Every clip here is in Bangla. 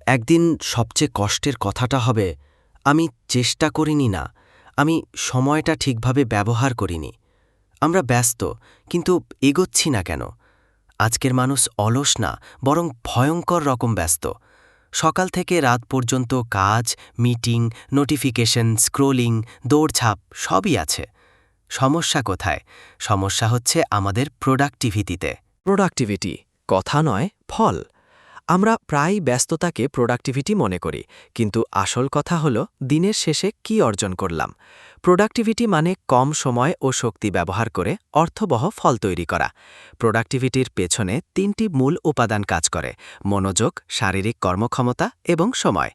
একদিন সবচেয়ে কষ্টের কথাটা হবে, আমি চেষ্টা করিনি না, আমি সময়টা ঠিকভাবে ব্যবহার করিনি। আমরা ব্যস্ত, কিন্তু এগোচ্ছি না কেন? আজকের মানুষ অলস না, বরং ভয়ঙ্কর রকম ব্যস্ত। সকাল থেকে রাত পর্যন্ত কাজ, মিটিং, নোটিফিকেশন, স্ক্রোলিং, দৌড়ঝাঁপ সবই আছে। সমস্যা কোথায়? সমস্যা হচ্ছে আমাদের প্রোডাক্টিভিটিতে। প্রোডাক্টিভিটি কথা নয়, ফল। আমরা প্রায় ব্যস্ততাকে প্রোডাক্টিভিটি মনে করি, কিন্তু আসল কথা হল দিনের শেষে কি অর্জন করলাম। প্রোডাক্টিভিটি মানে কম সময় ও শক্তি ব্যবহার করে অর্থবহ ফল তৈরি করা। প্রোডাক্টিভিটির পেছনে ৩টি মূল উপাদান কাজ করে: মনোযোগ, শারীরিক কর্মক্ষমতা এবং সময়।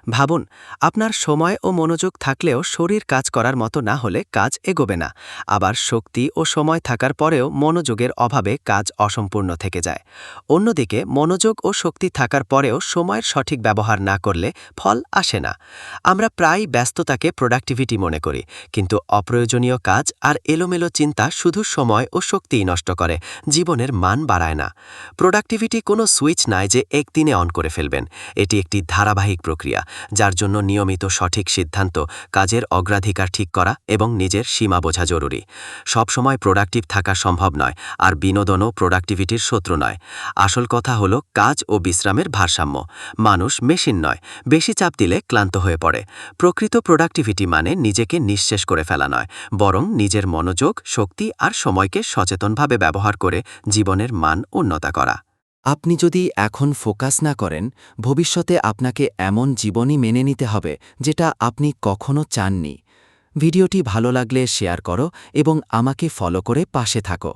ভাবুন, আপনার সময় ও মনোযোগ থাকলেও শরীর কাজ করার মতো না হলে কাজ এগোবে না। আবার শক্তি ও সময় থাকার পরেও মনোযোগের অভাবে কাজ অসম্পূর্ণ থেকে যায়। অন্যদিকে মনোযোগ ও শক্তি থাকার পরেও সময়ের সঠিক ব্যবহার না করলে ফল আসে না। আমরা প্রায় ব্যস্ততাকে প্রোডাক্টিভিটি মনে করি, কিন্তু অপ্রয়োজনীয় কাজ আর এলোমেলো চিন্তা শুধু সময় ও শক্তিই নষ্ট করে, জীবনের মান বাড়ায় না। প্রোডাক্টিভিটি কোনো সুইচ নয় যে একদিনে অন করে ফেলবেন। এটি একটি ধারাবাহিক প্রক্রিয়া, যার জন্য নিয়মিত সঠিক সিদ্ধান্ত, কাজের অগ্রাধিকার ঠিক করা এবং নিজের সীমা বোঝা জরুরি। সবসময় প্রোডাক্টিভ থাকা সম্ভব নয়, আর বিনোদনও প্রোডাক্টিভিটির শত্রু নয়। আসল কথা হলো কাজ ও বিশ্রামের ভারসাম্য। মানুষ মেশিন নয়, বেশি চাপ দিলে ক্লান্ত হয়ে পড়ে। প্রকৃত প্রোডাক্টিভিটি মানে নিজেকে নিঃশেষ করে ফেলা নয়, বরং নিজের মনোযোগ, শক্তি আর সময়কে সচেতনভাবে ব্যবহার করে জীবনের মান উন্নত করা। আপনি যদি এখন ফোকাস না করেন, ভবিষ্যতে আপনাকে এমন জীবনই মেনে নিতে হবে যেটা আপনি কখনো চাননি। ভিডিওটি ভালো লাগলে শেয়ার করো এবং আমাকে ফলো করে পাশে থাকো।